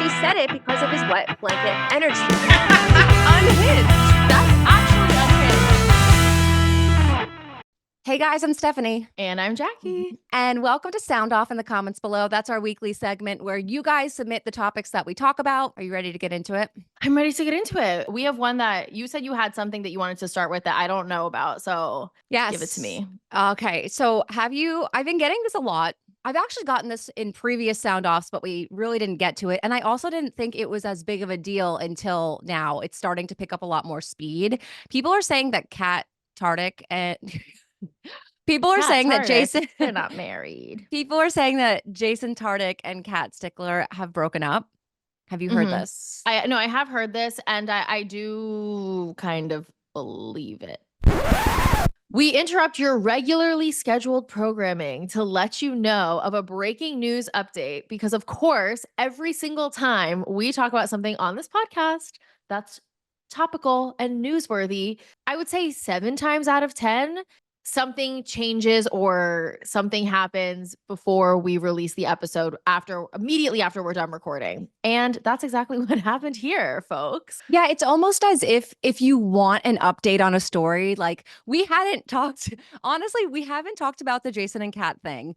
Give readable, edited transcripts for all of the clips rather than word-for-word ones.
he said it because of his wet blanket energy. Unhinged. That's actually unhinged. Hey guys, I'm Stephanie. And I'm Jackie. And welcome to Sound Off in the comments below. That's our weekly segment where you guys submit the topics that we talk about. Are you ready to get into it? I'm ready to get into it. We have one that you said you had something that you wanted to start with that I don't know about. So Yes. give it to me. Okay. So I've been getting this a lot. I've actually gotten this in previous sound offs, but we really didn't get to it. And I also didn't think it was as big of a deal until now. It's starting to pick up a lot more speed. People are saying that Tartick and people are saying that Jason they're not married. People are saying that Jason Tartick and Kat Stickler have broken up. Have you heard this? I have heard this, and I do kind of believe it. We interrupt your regularly scheduled programming to let you know of a breaking news update because, of course, every single time we talk about something on this podcast that's topical and newsworthy, I would say 7 times out of 10, something changes or something happens before we release the episode immediately after we're done recording. And that's exactly what happened here, folks. Yeah, it's almost as if you want an update on a story, like we haven't talked about the Jason and Kat thing.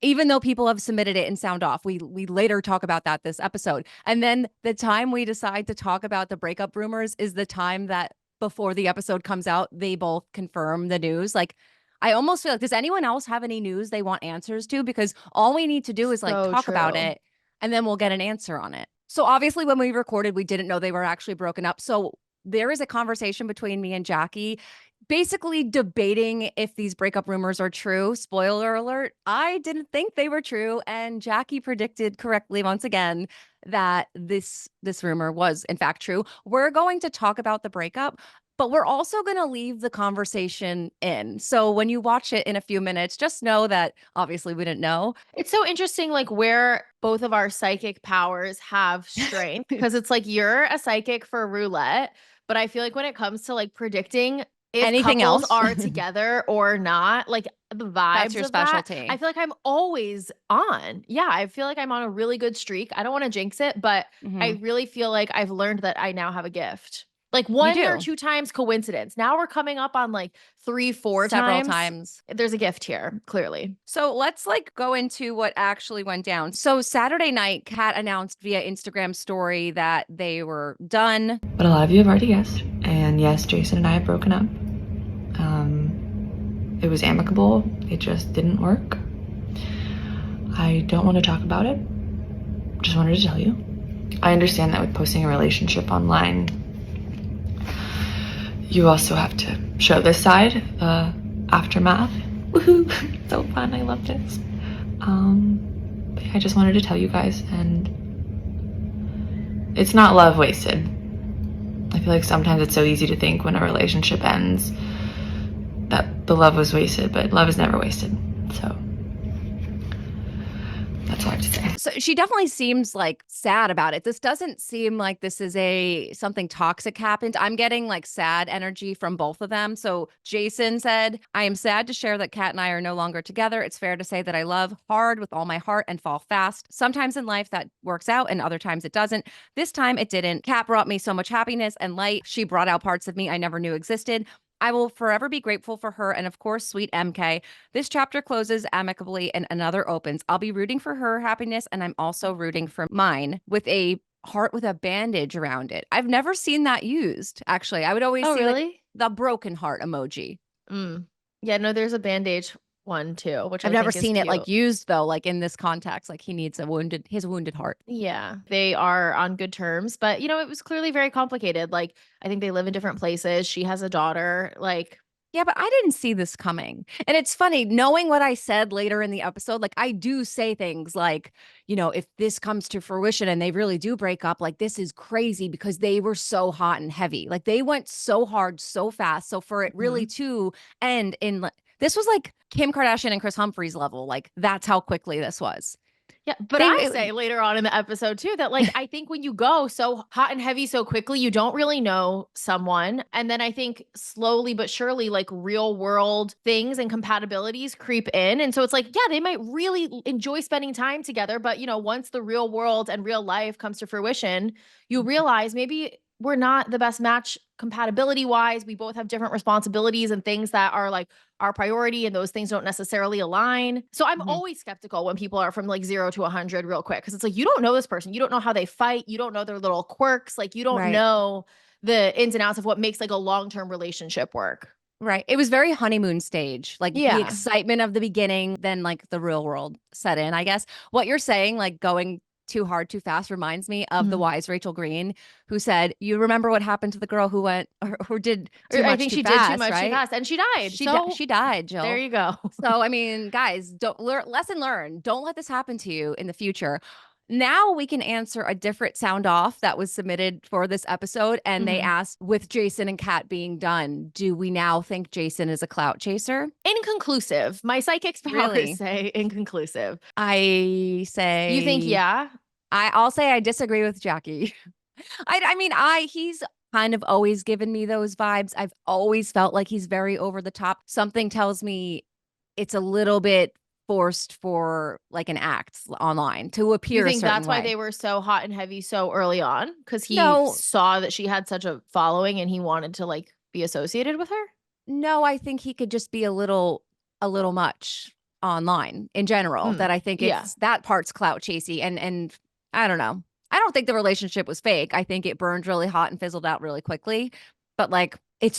Even though people have submitted it in sound off, we later talk about that this episode. And then the time we decide to talk about the breakup rumors is the time that before the episode comes out, they both confirm the news. Like, I almost feel like, does anyone else have any news they want answers to? Because all we need to do is talk about it and then we'll get an answer on it. So obviously when we recorded, we didn't know they were actually broken up. So there is a conversation between me and Jackie basically debating if these breakup rumors are true. Spoiler alert, I didn't think they were true. And Jackie predicted correctly once again that this rumor was in fact true. We're going to talk about the breakup, but we're also going to leave the conversation in. So when you watch it in a few minutes, just know that obviously we didn't know. It's so interesting, like where both of our psychic powers have strength, because it's like you're a psychic for roulette, but I feel like when it comes to like predicting if anything couples else are together or not, like the vibes that's your of specialty. I feel like I'm always on. Yeah, I feel like I'm on a really good streak. I don't want to jinx it, but I really feel like I've learned that I now have a gift. Like 1 or 2 times coincidence. Now we're coming up on like 3, 4 several times. There's a gift here, clearly. So let's go into what actually went down. So Saturday night, Kat announced via Instagram story that they were done. But a lot of you have already guessed. And yes, Jason and I have broken up. It was amicable. It just didn't work. I don't want to talk about it. Just wanted to tell you. I understand that with posting a relationship online, you also have to show this side, the aftermath. Woohoo! So fun, I love this. But yeah, I just wanted to tell you guys, and it's not love wasted. I feel like sometimes it's so easy to think when a relationship ends that the love was wasted, but love is never wasted. So that's all I have to say. So she definitely seems like sad about it. This doesn't seem like this is something toxic happened. I'm getting like sad energy from both of them. So Jason said, I am sad to share that Kat and I are no longer together. It's fair to say that I love hard with all my heart and fall fast. Sometimes in life that works out and other times it doesn't. This time it didn't. Kat brought me so much happiness and light. She brought out parts of me I never knew existed. I will forever be grateful for her and, of course, sweet MK. This chapter closes amicably and another opens. I'll be rooting for her happiness, and I'm also rooting for mine with a heart with a bandage around it. I've never seen that used, actually. I would always see like, the broken heart emoji. Yeah, no, there's a bandage one too, which I've never seen it like used though, like in this context, like he needs his wounded heart. Yeah, they are on good terms, but you know, it was clearly very complicated. Like, I think they live in different places. She has a daughter. Like, yeah, but I didn't see this coming. And it's funny, knowing what I said later in the episode, like I do say things like, you know, if this comes to fruition and they really do break up, like this is crazy because they were so hot and heavy. Like they went so hard, so fast. So for it really to end in this was like Kim Kardashian and Chris Humphries level. Like that's how quickly this was. Yeah, but I say later on in the episode too that like I think when you go so hot and heavy so quickly, you don't really know someone. And then I think slowly but surely like real world things and compatibilities creep in. And so it's like, yeah, they might really enjoy spending time together, but once the real world and real life comes to fruition, you realize maybe we're not the best match compatibility wise. We both have different responsibilities and things that are like our priority, and those things don't necessarily align. So I'm always skeptical when people are from like 0 to 100 real quick, because it's like, you don't know this person. You don't know how they fight. You don't know their little quirks. Like you don't know the ins and outs of what makes like a long-term relationship work. Right. It was very honeymoon stage, like the excitement of the beginning, then like the real world set in, I guess. What you're saying, like going too hard, too fast, reminds me of the wise Rachel Green, who said, "You remember what happened to the girl who went or who did too much? I think too she fast, did too much right? too fast, and she died. She died, Jill. There you go. So I mean, guys, don't lesson learned. Don't let this happen to you in the future. Now we can answer a different sound off that was submitted for this episode, and they asked, with Jason and Kat being done, do we now think Jason is a clout chaser? Inconclusive. My psychic's powers say inconclusive. I say you think yeah. I'll say I disagree with Jackie. I mean, he's kind of always given me those vibes. I've always felt like he's very over the top. Something tells me it's a little bit forced for like an act online to appear. You think that's why way. they were so hot and heavy so early on? Because he saw that she had such a following and he wanted to like be associated with her? No, I think he could just be a little much online in general. That I think it's that part's clout chasey, and I don't know. I don't think the relationship was fake. I think it burned really hot and fizzled out really quickly. But like it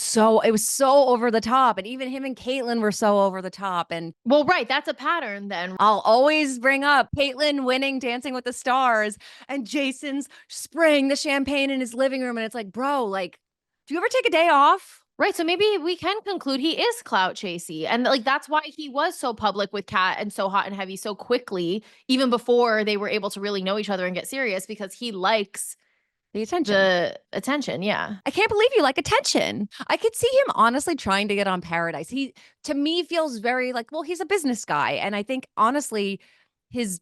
was so over the top. And even him and Caitlyn were so over the top. And well, right. That's a pattern then. I'll always bring up Caitlyn winning Dancing with the Stars and Jason's spraying the champagne in his living room. And it's like, bro, like, do you ever take a day off? Right. So maybe we can conclude he is clout chasey. And like that's why he was so public with Kat and so hot and heavy so quickly, even before they were able to really know each other and get serious, because he likes the attention. Yeah. I can't believe you like attention. I could see him honestly trying to get on Paradise. He, to me, feels very like, well, he's a business guy. And I think honestly, his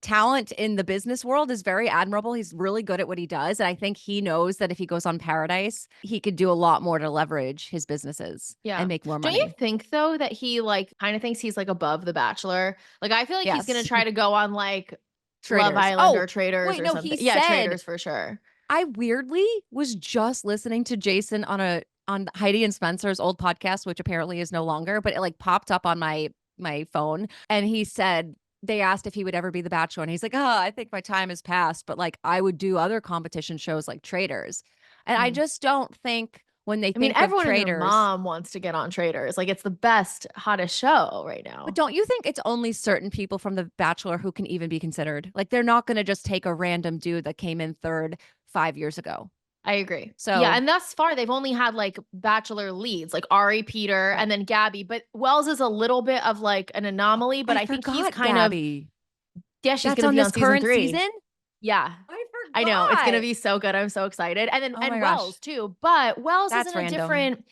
talent in the business world is very admirable. He's really good at what he does. And I think he knows that if he goes on Paradise, he could do a lot more to leverage his businesses and make more money. Don't you think though that he like kind of thinks he's like above The Bachelor? Like I feel like he's going to try to go on like Traders. Love Island or Traders or something. He said, Traders for sure. I weirdly was just listening to Jason on Heidi and Spencer's old podcast, which apparently is no longer, but it like popped up on my phone. And he said, they asked if he would ever be the Bachelor. And he's like, oh, I think my time has passed. But like, I would do other competition shows like Traders. And I just don't think when they think everyone of Traders. And their mom wants to get on Traders. Like it's the best, hottest show right now. But don't you think it's only certain people from The Bachelor who can even be considered? Like they're not going to just take a random dude that came in third 5 years ago. I agree. So yeah, and thus far they've only had like Bachelor leads, like Ari, Peter, and then Gabby. But Wells is a little bit of like an anomaly, but I think he's kind Gabby. Yeah, she's gonna be on current season 3. Season? Yeah. I know. It's gonna be so good. I'm so excited. And then and Wells too. But Wells is in a different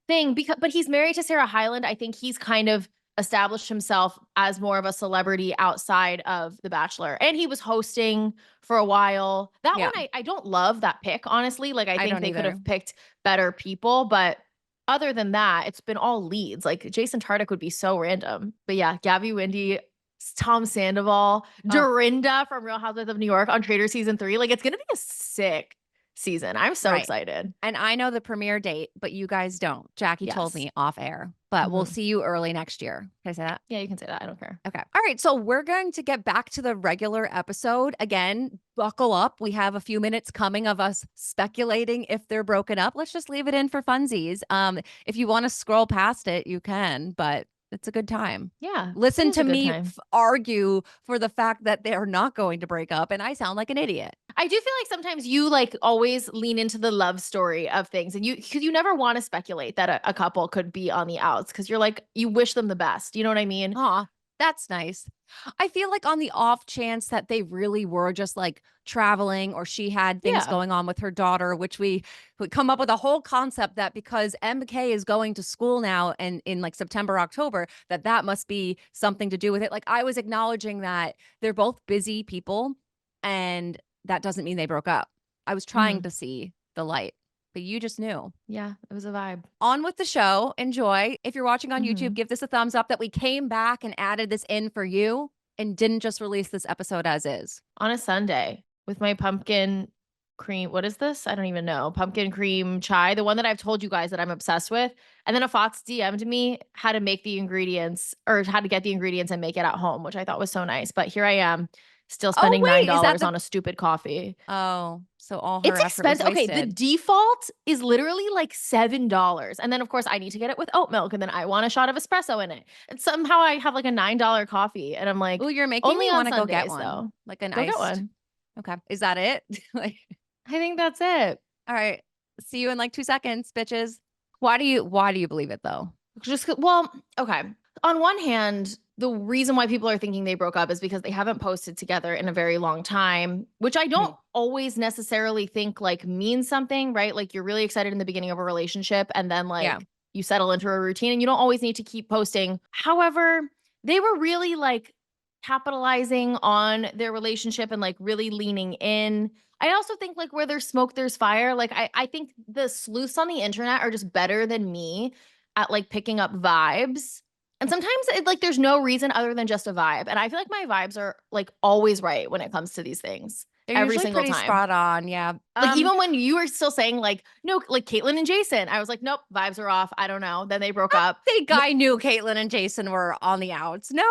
thing but he's married to Sarah Hyland. I think he's kind of established himself as more of a celebrity outside of The Bachelor. And he was hosting for a while. That one, I don't love that pick, honestly. Like, I think they could have picked better people. But other than that, it's been all leads. Like, Jason Tartick would be so random. But yeah, Gabby Windey, Tom Sandoval, Dorinda from Real Housewives of New York on Trader Season 3. Like, it's going to be a sick season. I'm so excited. And I know the premiere date, but you guys don't. Jackie told me off air, but we'll see you early next year. Can I say that? Yeah, you can say that. I don't care. Okay. All right. So we're going to get back to the regular episode. Again, buckle up. We have a few minutes coming of us speculating if they're broken up. Let's just leave it in for funsies. If you want to scroll past it, you can, but it's a good time. Yeah. Listen to me argue for the fact that they're not going to break up, and I sound like an idiot. I do feel like sometimes you like always lean into the love story of things, and because you never want to speculate that a couple could be on the outs, because you're like, you wish them the best. You know what I mean? That's nice. I feel like on the off chance that they really were just like traveling or she had things Yeah. going on with her daughter, which we would come up with a whole concept that because MK is going to school now and in like September, October, that must be something to do with it. Like I was acknowledging that they're both busy people and that doesn't mean they broke up. I was trying Mhm. to see the light, but you just knew. Yeah, it was a vibe. On with the show. Enjoy. If you're watching on YouTube, Mhm. give this a thumbs up that we came back and added this in for you and didn't just release this episode as is. On a Sunday with my pumpkin cream, what is this? I don't even know. Pumpkin cream chai, the one that I've told you guys that I'm obsessed with. And then a Fox DM'd me how to make the ingredients or how to get the ingredients and make it at home, which I thought was so nice. But here I am still Oh, spending wait, is that $9 the on a stupid coffee. Oh, so all her It's effort was expensive. Okay, the wasted. default is literally like $7. And then of course I need to get it with oat milk and then I want a shot of espresso in it. And somehow I have like a $9 coffee and I'm Ooh, like, you're making only me on wanna go get Sundays one, though. like an Go get iced. one. Okay. Is that it? Like, I think that's it. all right. See you in like 2 seconds, bitches. Why do you believe it though? Well, okay. On one hand, the reason why people are thinking they broke up is because they haven't posted together in a very long time, which I don't Mhm. always necessarily think like means something, right? Like you're really excited in the beginning of a relationship and then Yeah. like you settle into a routine and you don't always need to keep posting. However, they were really like capitalizing on their relationship and like really leaning in. I also think like where there's smoke, there's fire. Like I think the sleuths on the internet are just better than me at like picking up vibes. And sometimes it like there's no reason other than just a vibe. And I feel like my vibes are like always right when it comes to these things. They're Every usually single pretty time. spot on, yeah. Like even when you were still saying like, no, like Caitlyn and Jason, I was like, nope, vibes are off. I don't know. Then they broke up. The guy knew Caitlyn and Jason were on the outs. No?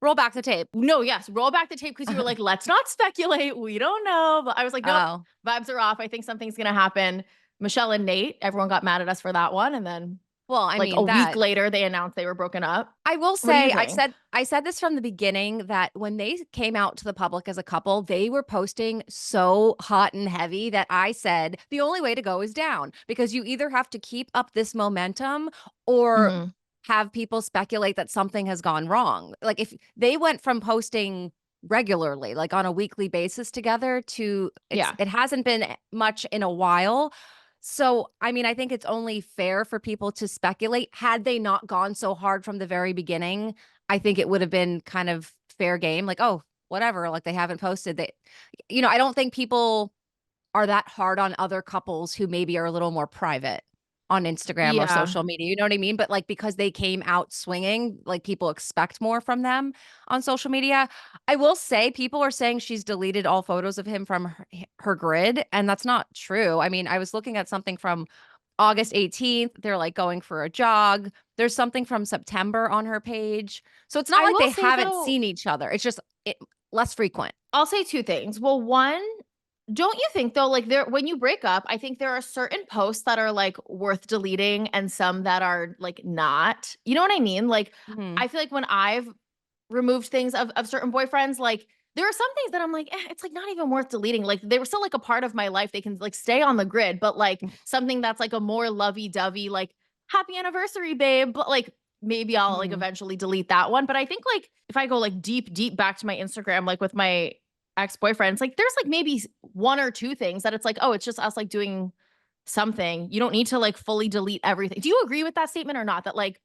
Roll back the tape. No, yes, roll back the tape because you were like, let's not speculate. We don't know. But I was like, nope, Oh. vibes are off. I think something's gonna happen. Michelle and Nate, everyone got mad at us for that one. And then Well, I like a mean, week that later, they announced they were broken up. I will What do you say think? I said this from the beginning that when they came out to the public as a couple, they were posting so hot and heavy that I said the only way to go is down because you either have to keep up this momentum or Mhm. have people speculate that something has gone wrong. Like if they went from posting regularly, like on a weekly basis together to Yeah. it hasn't been much in a while. So, I mean, I think it's only fair for people to speculate. Had they not gone so hard from the very beginning, I think it would have been kind of fair game. Like, oh, whatever. Like they haven't posted that. I don't think people are that hard on other couples who maybe are a little more private on Instagram or Yeah. social media. You know what I mean? But like because they came out swinging, like people expect more from them on social media. I will say people are saying she's deleted all photos of him from her grid, and that's not true. I mean, I was looking at something from August 18th. They're like going for a jog. There's something from September on her page. So it's not I like will they say haven't though, seen each other. It's just less frequent. I'll say two things. Well, one, don't you think though, like there when you break up, I think there are certain posts that are like worth deleting and some that are like not. You know what I mean? Like Mhm. I feel like when I've removed things of certain boyfriends, like there are some things that I'm like, it's like not even worth deleting. Like they were still like a part of my life. They can like stay on the grid, but like something that's like a more lovey-dovey, like happy anniversary, babe. But like maybe I'll like Mhm. eventually delete that one. But I think like if I go like deep, deep back to my Instagram, like with my ex-boyfriends, like there's like maybe one or two things that it's like, oh, it's just us like doing something. You don't need to like fully delete everything. Do you agree with that statement or not? That like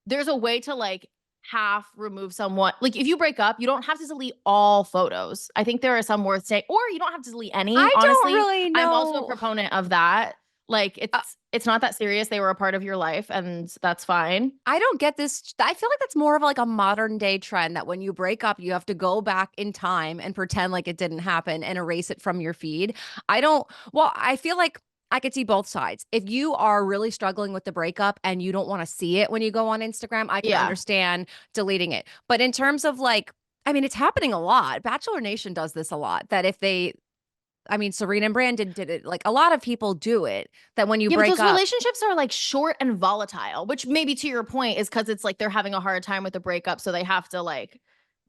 there's a way to like half remove someone. Like if you break up, you don't have to delete all photos. I think there are some worth saying, or you don't have to delete any. I don't Honestly, really I'm also a know. proponent of that. Like Uh, it's not that serious. They were a part of your life, and that's fine. I don't get this. I feel like that's more of like a modern day trend that when you break up, you have to go back in time and pretend like it didn't happen and erase it from your feed. I feel like I could see both sides. If you are really struggling with the breakup and you don't want to see it when you go on Instagram, I can Yeah. understand deleting it. But in terms of like, I mean, it's happening a lot. Bachelor Nation does this a lot. That if they, I mean, Serena and Brandon did it. Like a lot of people do it. That when you Yeah, but break those up, relationships are like short and volatile, which maybe to your point is because it's like they're having a hard time with the breakup, so they have to like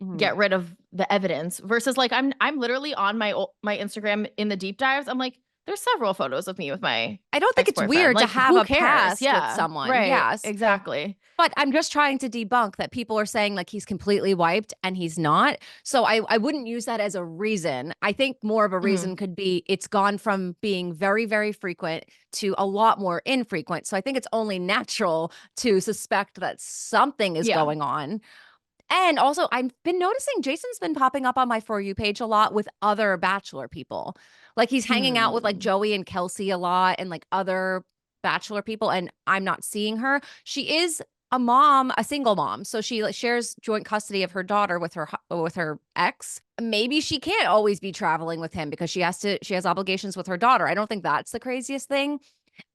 Mhm. get rid of the evidence versus like I'm literally on my Instagram in the deep dives. I'm like, There's several photos of me with my I don't think it's ex-boyfriend. weird to Like, have who a cares? past with Yeah. someone. Right. Yes. Exactly. But I'm just trying to debunk that people are saying like he's completely wiped and he's not. So I wouldn't use that as a reason. I think more of a reason could be it's gone from being very, very frequent to a lot more infrequent. So I think it's only natural to suspect that something is going on. And also, I've been noticing Jason's been popping up on my For You page a lot with other Bachelor people. Like he's hanging out with like Joey and Kelsey a lot and like other Bachelor people, and I'm not seeing her. She is a mom, a single mom. So she like shares joint custody of her daughter with her ex. Maybe she can't always be traveling with him because she has obligations with her daughter. I don't think that's the craziest thing.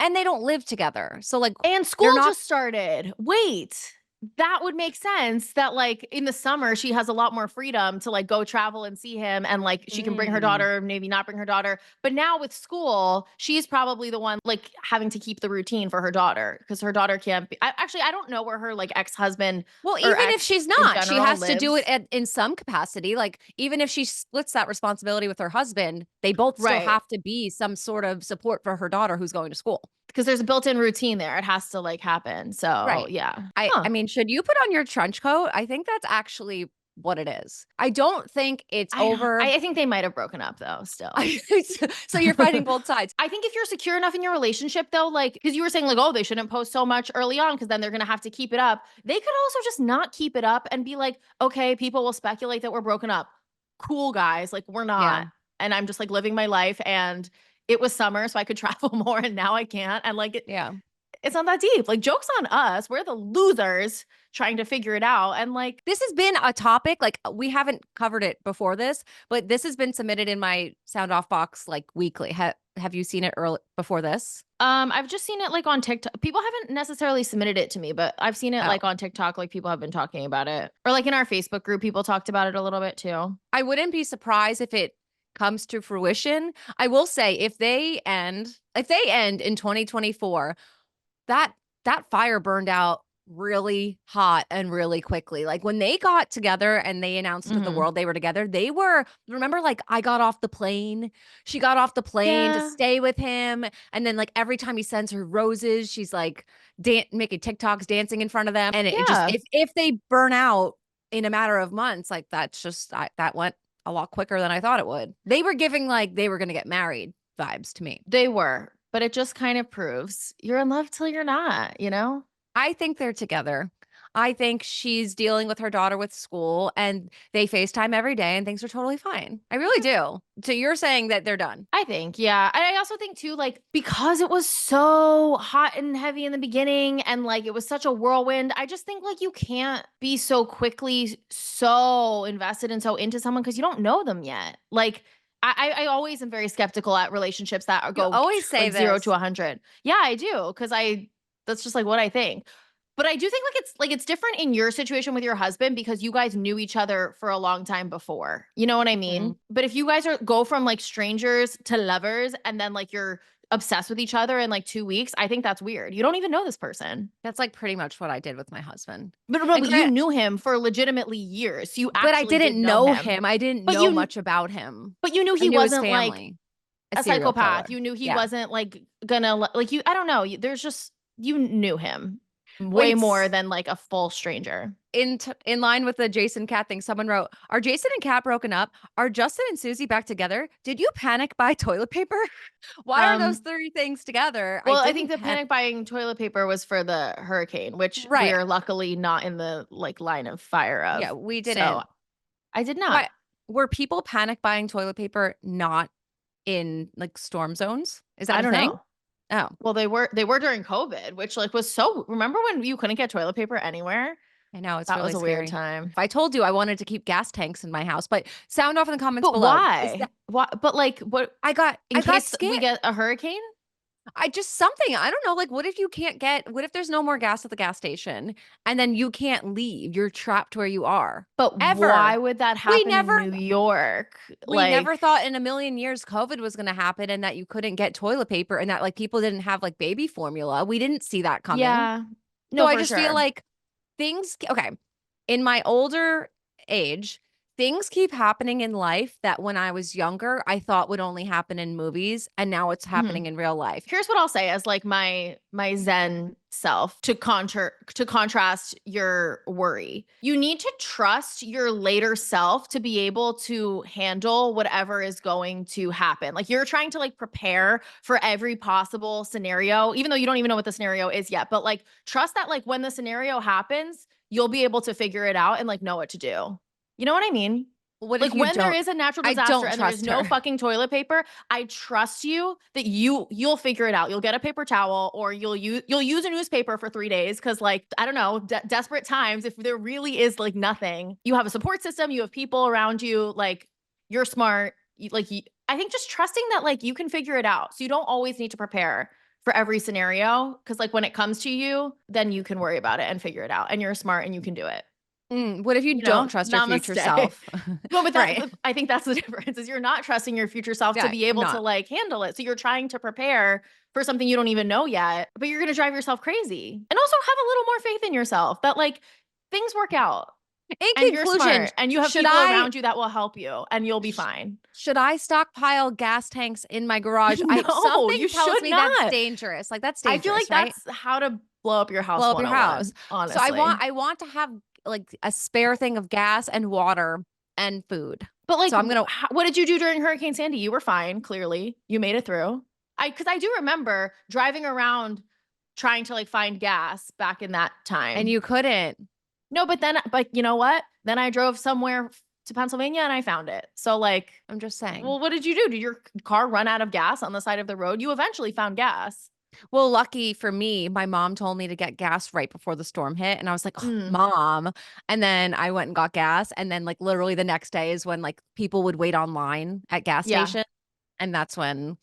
And they don't live together. So like And school just started. Wait, that would make sense that like in the summer she has a lot more freedom to like go travel and see him, and like she can bring her daughter, maybe not bring her daughter. But now with school, she's probably the one like having to keep the routine for her daughter because her daughter can't be. I don't know where her like ex-husband. Well, even if she's not, she has to do lives. it in some capacity. Like even if she splits that responsibility with her husband, they both still have to be some sort of support for her daughter who's going to school. Because there's a built-in routine there. It has to like happen. So yeah. I mean, should you put on your trench coat? I think that's actually what it is. I don't think it's over. I think they might have broken up though still. So you're fighting both sides. I think if you're secure enough in your relationship though, like, because you were saying like, oh, they shouldn't post so much early on because then they're going to have to keep it up. They could also just not keep it up and be like, okay, people will speculate that we're broken up. Cool, guys. Like we're not. Yeah. And I'm just like living my life, and it was summer so I could travel more and now I can't. And like, it's not that deep. Like joke's on us. We're the losers trying to figure it out. And like, this has been a topic, like we haven't covered it before this, but this has been submitted in my sound off box like weekly. Have you seen it early before this? I've just seen it like on TikTok. People haven't necessarily submitted it to me, but I've seen it like on TikTok, like people have been talking about it, or like in our Facebook group, people talked about it a little bit too. I wouldn't be surprised if it comes to fruition. I will say if they end in 2024, that fire burned out really hot and really quickly. Like when they got together and they announced to the world they were together, remember, like I got off the plane. She got off the plane to stay with him. And then like every time he sends her roses, she's like making TikToks dancing in front of them. And it just, if they burn out in a matter of months, like that's just, that went a lot quicker than I thought it would. They were giving like they were going to get married vibes to me. They were. But it just kind of proves you're in love till you're not, you know? I think they're together. I think she's dealing with her daughter with school and they FaceTime every day and things are totally fine. I really do. So you're saying that they're done? I think, yeah. And I also think too, like, because it was so hot and heavy in the beginning and like it was such a whirlwind, I just think like you can't be so quickly so invested and so into someone because you don't know them yet. Like, I always am very skeptical at relationships that go always say like 0 to 100. Yeah, I do. Cause that's just like what I think. But I do think like it's different in your situation with your husband because you guys knew each other for a long time before. You know what I mean? But if you guys go from like strangers to lovers and then like you're obsessed with each other in like 2 weeks, I think that's weird. You don't even know this person. That's like pretty much what I did with my husband. But you knew him for legitimately years. But I didn't know him. I didn't know much about him. But you knew he wasn't like a psychopath. Killer. You knew he wasn't like gonna like you. I don't know. There's just you knew him way more than like a full stranger. In line with the Jason Kat thing, someone wrote, "Are Jason and Kat broken up? Are Justin and Susie back together? Did you panic buy toilet paper? Why are those three things together?" Well, I think the panic buying toilet paper was for the hurricane, which we are luckily not in the like line of fire of. Yeah, we didn't. So I did not. Were people panic buying toilet paper not in like storm zones? Is that a thing? Know. Oh, well, they were during COVID, which like was so. Remember when you couldn't get toilet paper anywhere? I know that really was a scary. weird time. If I told you I wanted to keep gas tanks in my house, but sound off in the comments below. Why? Why? But like, what? I got scared. We get a hurricane. Something. I don't know. Like, what if there's no more gas at the gas station and then you can't leave? You're trapped where you are. But why would that happen in New York? We never thought in a million years COVID was going to happen and that you couldn't get toilet paper and that like people didn't have like baby formula. We didn't see that coming. Yeah. No, I just feel like things. Okay. In my older age, things keep happening in life that when I was younger, I thought would only happen in movies, and now it's happening in real life. Here's what I'll say as like my Zen self to contrast your worry. You need to trust your later self to be able to handle whatever is going to happen. Like you're trying to like prepare for every possible scenario, even though you don't even know what the scenario is yet. But like trust that like when the scenario happens, you'll be able to figure it out and like know what to do. You know what I mean? What Like if you when there don't? is a natural I disaster don't and there is trust no her. fucking toilet paper, I trust you that you'll figure it out. You'll get a paper towel or you'll use a newspaper for 3 days because like I don't know, desperate times if there really is like nothing. You have a support system, you have people around you, like you're smart. I think just trusting that like you can figure it out. So you don't always need to prepare for every scenario because like when it comes to you, then you can worry about it and figure it out and you're smart and you can do it. What if you don't trust your future self? No, but Right. I think that's the difference is you're not trusting your future self to Yeah, be I'm able to not. like handle it. So you're trying to prepare for something you don't even know yet, but you're going to drive yourself crazy. And also have a little more faith in yourself that like things work out In and you're conclusion, smart and you have should people I around you that will help you and you'll be fine. should I stockpile gas tanks in my garage? No, something you tells should me that's not. dangerous. Like that's I feel dangerous, like right? that's how to blow up your house Blow up your 101, house. honestly. So I want to have like a spare thing of gas and water and food. But like, So I'm gonna what did you do during Hurricane Sandy? You were fine, clearly. You made it through. Because I do remember driving around trying to like find gas back in that time. and you couldn't. No, but you know what? Then I drove somewhere to Pennsylvania and I found it. So like, I'm just saying. well, what did you do? Did your car run out of gas on the side of the road? You eventually found gas. Well, lucky for me, my mom told me to get gas right before the storm hit. And I was like, oh, Mm. Mom. And then I went and got gas. And then, like, literally the next day is when, like, people would wait online at gas Yeah. station. And that's when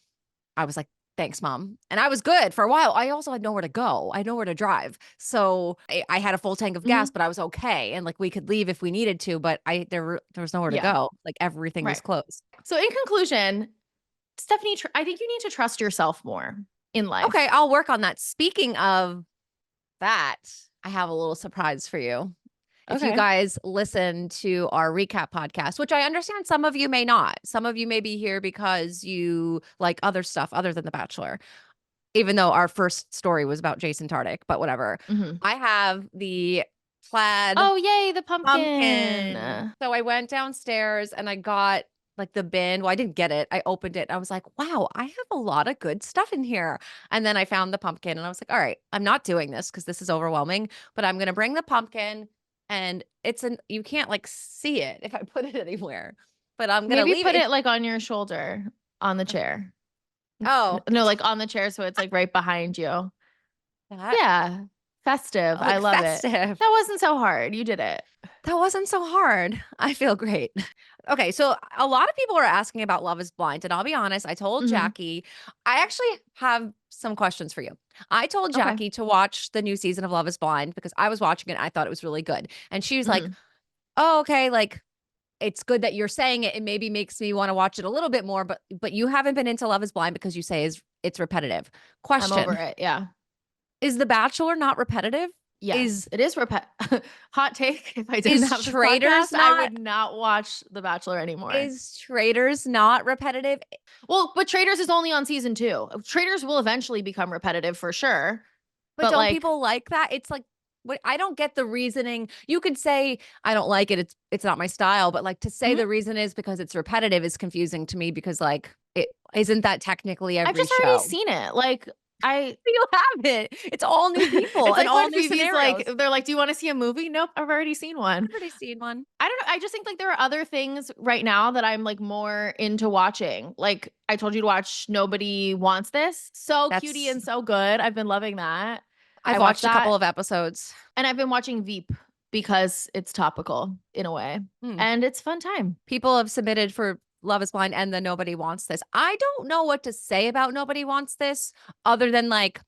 I was like, thanks, Mom. And I was good for a while. I also had nowhere to go, I had nowhere to drive. So I had a full tank of gas, but I was okay. And, like, we could leave if we needed to, but there was nowhere to Yeah. go. Like, everything was Right. closed. So in conclusion, Stephanie, I think you need to trust yourself more in life. Okay, I'll work on that. Speaking of that, I have a little surprise for you. If you Okay. guys listen to our recap podcast, which I understand some of you may not. Some of you may be here because you like other stuff other than The Bachelor, even though our first story was about Jason Tartick, but whatever. Mhm. I have the plaid Oh, yay, the pumpkin. So I went downstairs and I got like the bin. Well, I didn't get it. I opened it. I was like, wow, I have a lot of good stuff in here. And then I found the pumpkin and I was like, all right, I'm not doing this because this is overwhelming, but I'm going to bring the pumpkin and you can't like see it if I put it anywhere, but I'm going to Maybe leave put it. it like on your shoulder on the chair. Oh, No, like on the chair. So it's like right behind you. that, Yeah. Festive. I like love it. festive. That wasn't so hard. You did it. That wasn't so hard. I feel great. Okay, so a lot of people are asking about Love is Blind, and I'll be honest, I told Mhm. Jackie, I actually have some questions for you. I told Okay. Jackie to watch the new season of Love is Blind because I was watching it and I thought it was really good. And she was like, Mhm. "Oh, okay, like it's good that you're saying it. It maybe makes me want to watch it a little bit more, but you haven't been into Love is Blind because you say it's repetitive." I'm over Question. it. Yeah. Is The Bachelor not repetitive? Yes, it is hot take. If I didn't Is have this Traitors podcast, I not would not watch The Bachelor anymore. is Traitors not repetitive? Well, but Traitors is only on season 2. Traitors will eventually become repetitive for sure. But don't like, people like that? It's like, I don't get the reasoning. You could say I don't like it. It's not my style. But like to say Mhm. the reason is because it's repetitive is confusing to me because like it isn't that technically every I've just show. already seen it. Like You have it. It's all new people it's and like all when new Phoebe's scenarios. like, they're like, "Do you want to see a movie?" Nope, I've already seen one. I've already seen one. I don't know. I just think like there are other things right now that I'm like more into watching. Like I told you to watch Nobody Wants This. So cutie and so good. I've been loving that. I've I watched a that. couple of episodes. And I've been watching Veep because it's topical in a way. And it's fun time. People have submitted for Love is Blind and the Nobody Wants This. I don't know what to say about Nobody Wants This other than like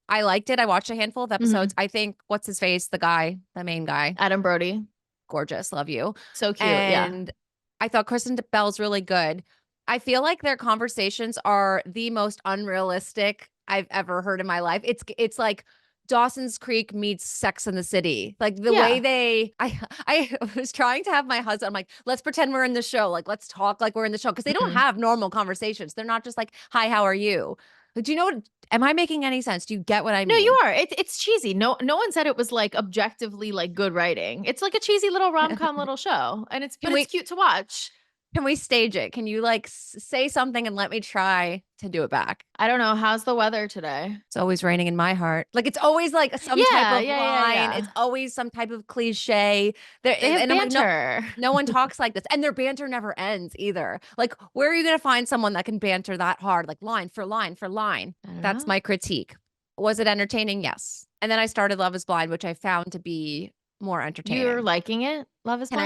I liked it. I watched a handful of episodes. I think what's his face, the main guy, Adam Brody. gorgeous, love you. So cute. And I thought Kristen Bell's really good. I feel like their conversations are the most unrealistic I've ever heard in my life. It's like Dawson's Creek meets Sex and the City. Like the way I was trying to have my husband, I'm like, let's pretend we're in the show. Like, let's talk like we're in the show. Cause they don't have normal conversations. They're not just like, hi, how are you? Like, do you know what, am I making any sense? Do you get what I mean? No, you are. It's cheesy. No one said it was like objectively like good writing. It's like a cheesy little rom-com little show. And it's cute to watch. Can we stage it? Can you like say something and let me try to do it back? I don't know. How's the weather today? It's always raining in my heart. Like it's always like some type of line. It's always some type of cliche. They have banter. Like, no one talks like this. And their banter never ends either. Like, where are you going to find someone that can banter that hard? Like line for line for line. That's my critique. Was it entertaining? Yes. And then I started Love is Blind, which I found to be more entertaining. You're liking it? Love is Blind?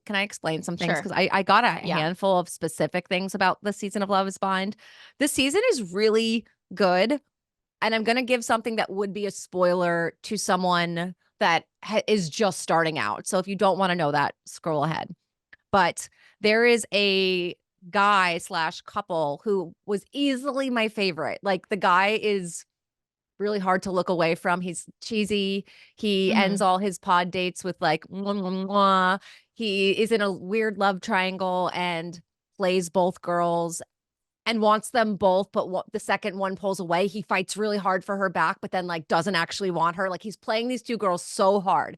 Can I explain some things? Because I got a handful of specific things about the season of Love is Blind. This season is really good. And I'm going to give something that would be a spoiler to someone that is just starting out. So if you don't want to know that, scroll ahead. But there is a guy / couple who was easily my favorite. Like the guy is really hard to look away from. He's cheesy. He ends all his pod dates with like, mwah, mwah, mwah. He is in a weird love triangle and plays both girls and wants them both. But the second one pulls away, he fights really hard for her back, but then like doesn't actually want her. Like he's playing these two girls so hard.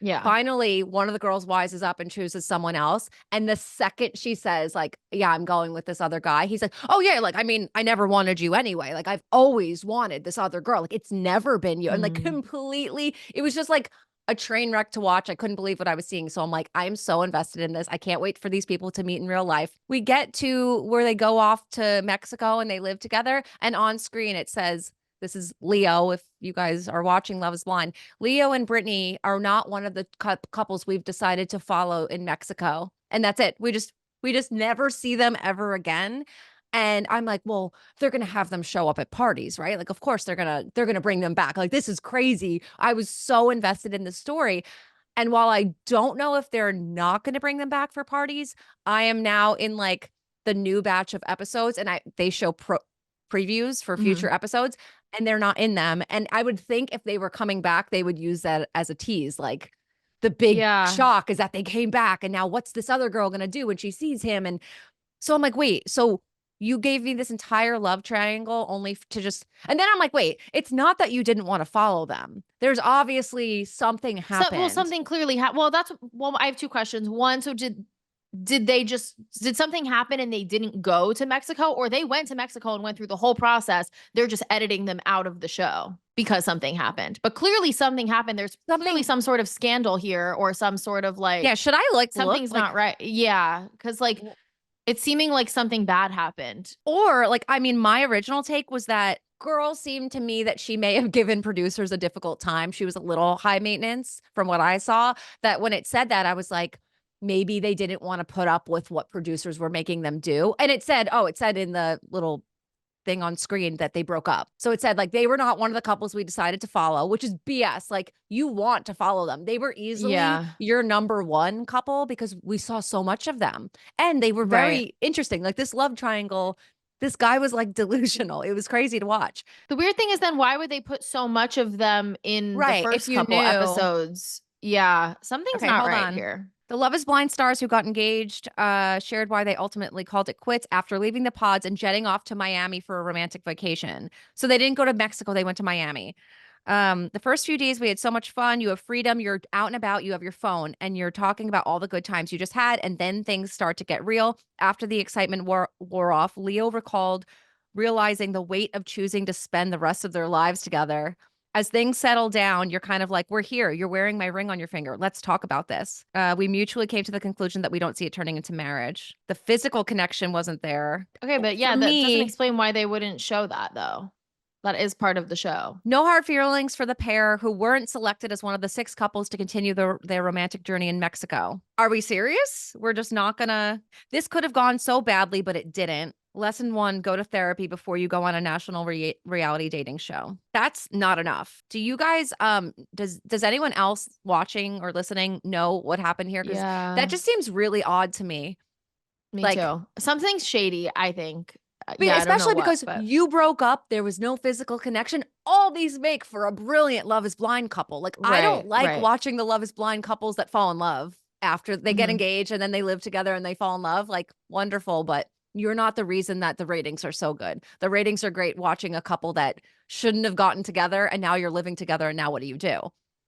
Yeah. Finally, one of the girls wises up and chooses someone else. And the second she says, like, yeah, I'm going with this other guy, he's like, oh, yeah, like, I mean, I never wanted you anyway. Like, I've always wanted this other girl. Like, it's never been you. And like completely, it was just like a train wreck to watch. I couldn't believe what I was seeing. So I'm like, I'm so invested in this. I can't wait for these people to meet in real life. We get to where they go off to Mexico and they live together. And on screen, it says, this is Leo. If you guys are watching Love is Blind, Leo and Brittany are not one of the couples we've decided to follow in Mexico. And that's it. We just never see them ever again. And I'm like, well, they're going to have them show up at parties, right? Like, of course they're going to bring them back. Like, this is crazy. I was so invested in the story. And while I don't know if they're not going to bring them back for parties, I am now in like the new batch of episodes and they show previews for future episodes and they're not in them. And I would think if they were coming back, they would use that as a tease. Like the big shock is that they came back and now what's this other girl going to do when she sees him? And so I'm like, wait, so you gave me this entire love triangle only to just, and then I'm like, wait, it's not that you didn't want to follow them. There's obviously something happened. Something clearly happened. Well, I have two questions. One, so did something happen and they didn't go to Mexico, or they went to Mexico and went through the whole process? They're just editing them out of the show because something happened. But clearly something happened. There's clearly some sort of scandal here or some sort of like, yeah, should I like something's not right? Yeah. Cause like it's seeming like something bad happened. Or like, I mean, my original take was that girl seemed to me that she may have given producers a difficult time. She was a little high maintenance from what I saw. That when it said that, I was like, maybe they didn't want to put up with what producers were making them do. And it said in the little thing on screen that they broke up. So it said like they were not one of the couples we decided to follow, which is BS. Like you want to follow them. They were easily your number one couple because we saw so much of them. And they were very interesting. Like this love triangle, this guy was like delusional. It was crazy to watch. The weird thing is then why would they put so much of them in the first couple episodes? Yeah, something's not right here. The Love is Blind stars who got engaged shared why they ultimately called it quits after leaving the pods and jetting off to Miami for a romantic vacation. So they didn't go to Mexico. They went to Miami. The first few days, we had so much fun. You have freedom. You're out and about. You have your phone and you're talking about all the good times you just had. And then things start to get real. After the excitement wore off, Leo recalled realizing the weight of choosing to spend the rest of their lives together. As things settle down, you're kind of like, we're here. You're wearing my ring on your finger. Let's talk about this. We mutually came to the conclusion that we don't see it turning into marriage. The physical connection wasn't there. Okay, but yeah, that doesn't explain why they wouldn't show that, though. That is part of the show. No hard feelings for the pair who weren't selected as one of the 6 couples to continue their romantic journey in Mexico. Are we serious? We're just not gonna... This could have gone so badly, but it didn't. Lesson 1, go to therapy before you go on a national reality dating show. That's not enough. Do you guys, does anyone else watching or listening know what happened here? Because that just seems really odd to me. Me too. Something's shady, I think. yeah, I don't know especially what, because but you broke up, there was no physical connection. All these make for a brilliant Love is Blind couple. Like, I don't like right. watching the Love is Blind couples that fall in love after they get Mhm. engaged and then they live together and they fall in love. Like, wonderful, but you're not the reason that the ratings are so good. The ratings are great watching a couple that shouldn't have gotten together and now you're living together and now what do you do?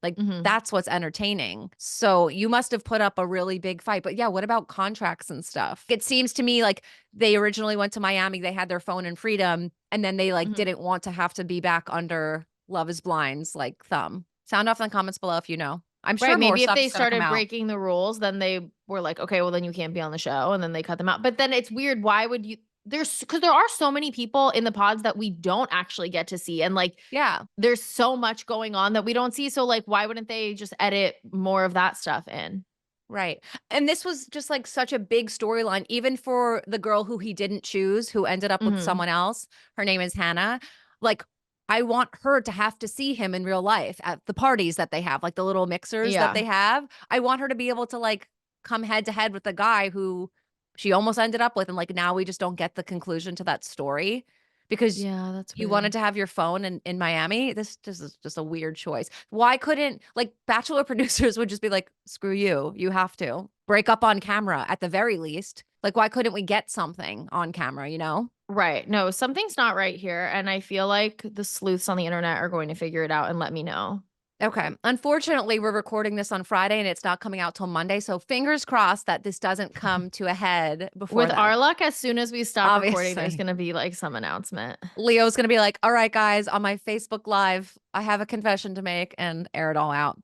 Like, Mhm. that's what's entertaining. So you must have put up a really big fight. But yeah, what about contracts and stuff? It seems to me like they originally went to Miami, they had their phone and freedom, and then they like Mhm. didn't want to have to be back under Love is Blind's like thumb. Sound off in the comments below if you know. I'm sure Right, more maybe if they stuff's gonna come started out. breaking the rules, then they were like, "Okay, well, then you can't be on the show," and then they cut them out. But then it's weird, why would you because there are so many people in the pods that we don't actually get to see, and, like, Yeah. there's so much going on that we don't see, so, like, why wouldn't they just edit more of that stuff in? Right. And this was just like such a big storyline, even for the girl who he didn't choose, who ended up with Mhm. someone else. Her name is Hannah. Like, I want her to have to see him in real life at the parties that they have, like the little mixers that Yeah. they have. I want her to be able to like come head to head with the guy who she almost ended up with. And like now we just don't get the conclusion to that story because Yeah, that's you wanted weird. to have your phone in Miami. This just is just a weird choice. Why couldn't like Bachelor producers would just be like, screw you, you have to break up on camera at the very least. Like, why couldn't we get something on camera, you know? Right. No, something's not right here, and I feel like the sleuths on the internet are going to figure it out and let me know. Okay. Unfortunately, we're recording this on Friday and it's not coming out till Monday. So fingers crossed that this doesn't come to a head before With then. our luck, as soon as we stop recording, there's Obviously. gonna be, like, some announcement. Leo's going to be like, all right, guys, on my Facebook Live, I have a confession to make and air it all out.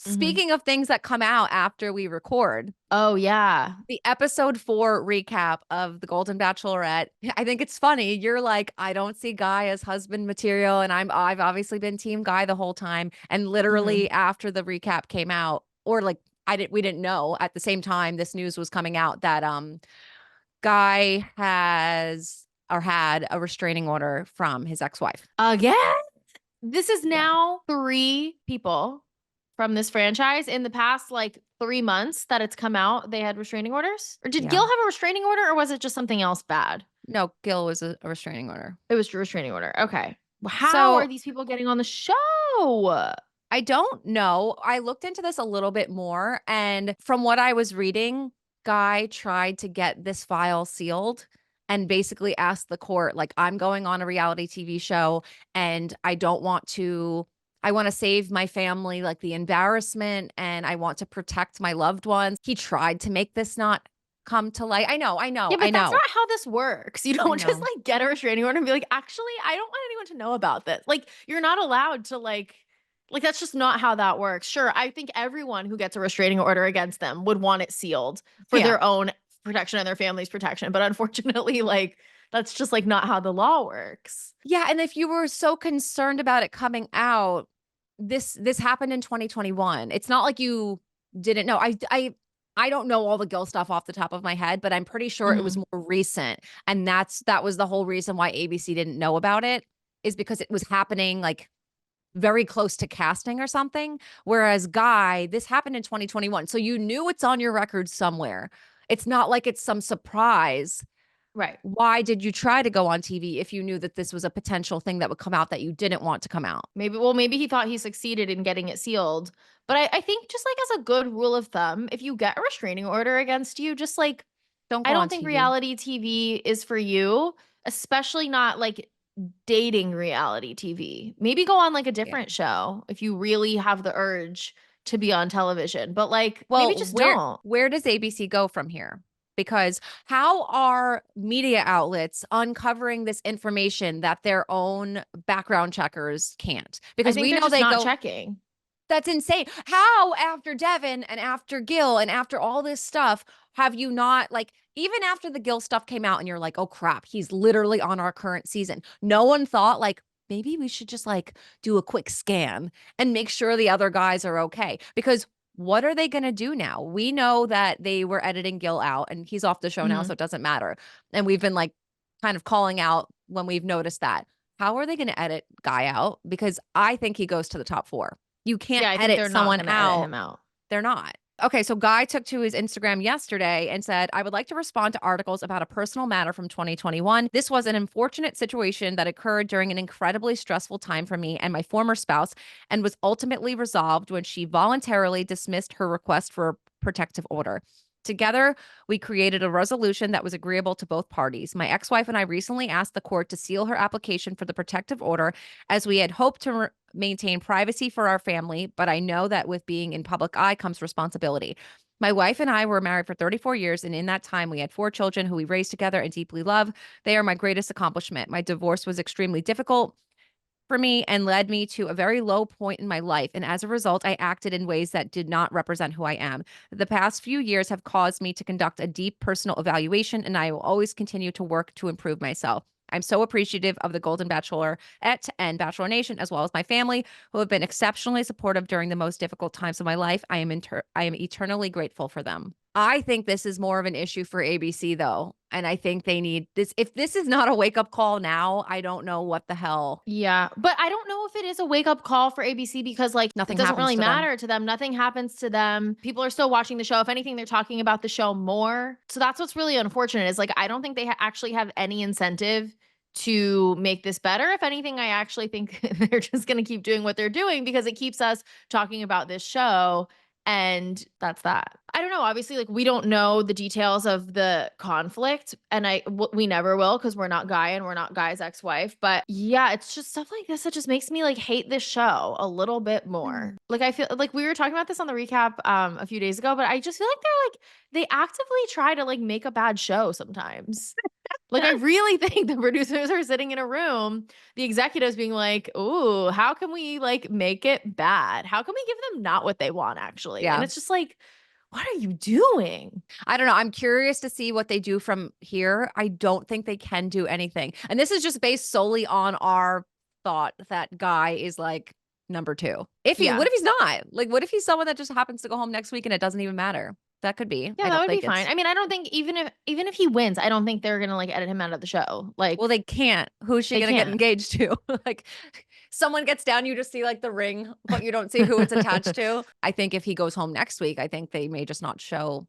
Mhm. Speaking of things that come out after we record, Oh, yeah. the episode 4 recap of the Golden Bachelorette. I think it's funny. You're like, I don't see Guy as husband material, and I've obviously been team Guy the whole time. And Mhm. literally after the recap came out, or like we didn't know at the same time this news was coming out that Guy has or had a restraining order from his ex-wife. Again? This is Yeah. now 3 people from this franchise in the past, like, 3 months that it's come out, they had restraining orders? Or did Yeah. Gil have a restraining order, or was it just something else bad? No, Gil was a restraining order. It was a restraining order, okay. How are So these people getting on the show? I don't know. I looked into this a little bit more, and from what I was reading, Guy tried to get this file sealed and basically asked the court, like, I'm going on a reality TV show and I want to save my family, like the embarrassment, and I want to protect my loved ones. He tried to make this not come to light. I know, I know, Yeah, I but that's know, not how this works. You I don't just, know. like, get a restraining order and be like, "Actually, I don't want anyone to know about this." Like, you're not allowed to, that's just not how that works. Sure, I think everyone who gets a restraining order against them would want it sealed for Yeah. their own protection and their family's protection, but unfortunately, like, that's just, like, not how the law works. Yeah, and if you were so concerned about it coming out, this happened in 2021. It's not like you didn't know. I don't know all the Gil stuff off the top of my head, but I'm pretty sure it was Mhm. more recent, and that was the whole reason why ABC didn't know about it, is because it was happening, like, very close to casting or something, whereas Guy, this happened in 2021, so you knew it's on your record somewhere. It's not like it's some surprise. Right. Why did you try to go on TV if you knew that this was a potential thing that would come out that you didn't want to come out? Maybe he thought he succeeded in getting it sealed. But I think just, like, as a good rule of thumb, if you get a restraining order against you, just, like, Don't I go on don't think TV. reality TV is for you, especially not, like, dating reality TV. Maybe go on, like, a Yeah. different show if you really have the urge to be on television, but, like, maybe Well, just where don't. where does ABC go from here? Because how are media outlets uncovering this information that their own background checkers can't? I Because think we they're know just they not go, checking. that's insane. How after Devin and after Gil and after all this stuff have you not like even after the Gil stuff came out and you're like, "Oh crap, he's literally on our current season." No one thought like maybe we should just like do a quick scan and make sure the other guys are okay because what are they going to do now? We know that they were editing Gil out and he's off the show now, so Mhm. it doesn't matter. And we've been like kind of calling out when we've noticed that. How are they going to edit Guy out? Because I think he goes to the top 4. You can't Yeah, I think edit they're not someone gonna edit out. him out. They're not. Okay, so Guy took to his Instagram yesterday and said, I would like to respond to articles about a personal matter from 2021. This was an unfortunate situation that occurred during an incredibly stressful time for me and my former spouse, and was ultimately resolved when she voluntarily dismissed her request for a protective order. Together, we created a resolution that was agreeable to both parties. My ex wife and I recently asked the court to seal her application for the protective order, as we had hoped to maintain privacy for our family, but I know that with being in public eye comes responsibility. My wife and I were married for 34 years, and in that time, we had 4 children who we raised together and deeply love. They are my greatest accomplishment. My divorce was extremely difficult for me and led me to a very low point in my life. And as a result, I acted in ways that did not represent who I am. The past few years have caused me to conduct a deep personal evaluation, and I will always continue to work to improve myself. I'm so appreciative of the Golden Bachelorette and Bachelor Nation, as well as my family, who have been exceptionally supportive during the most difficult times of my life. I am eternally grateful for them. I think this is more of an issue for ABC, though. And I think they need this. If this is not a wake up call now, I don't know what the hell. Yeah, but I don't know if it is a wake up call for ABC because like Nothing it doesn't happens really to them. matter to them. Nothing happens to them. People are still watching the show. If anything, they're talking about the show more. So that's what's really unfortunate is like I don't think they actually have any incentive to make this better. If anything, I actually think they're just going to keep doing what they're doing because it keeps us talking about this show. And that's that. I don't know. Obviously, like we don't know the details of the conflict, and we never will because we're not Guy and we're not Guy's ex-wife. But yeah, it's just stuff like this that just makes me like hate this show a little bit more. Like I feel like we were talking about this on the recap a few days ago, but I just feel like they actively try to like make a bad show sometimes. Like I really think the producers are sitting in a room, the executives being like, "Ooh, how can we like make it bad? How can we give them not what they want actually?" Yeah. And it's just like, what are you doing? I don't know. I'm curious to see what they do from here. I don't think they can do anything. And this is just based solely on our thought that Guy is like number 2. What if he's not? Like, what if he's someone that just happens to go home next week and it doesn't even matter? That could be. Yeah, I that don't would be think fine. I mean, I don't think even if he wins, I don't think they're gonna like edit him out of the show. Like, well, they can't. Who's she they gonna get can't. engaged to? Like, someone gets down, you just see like the ring, but you don't see who it's attached to. I think if he goes home next week, I think they may just not show.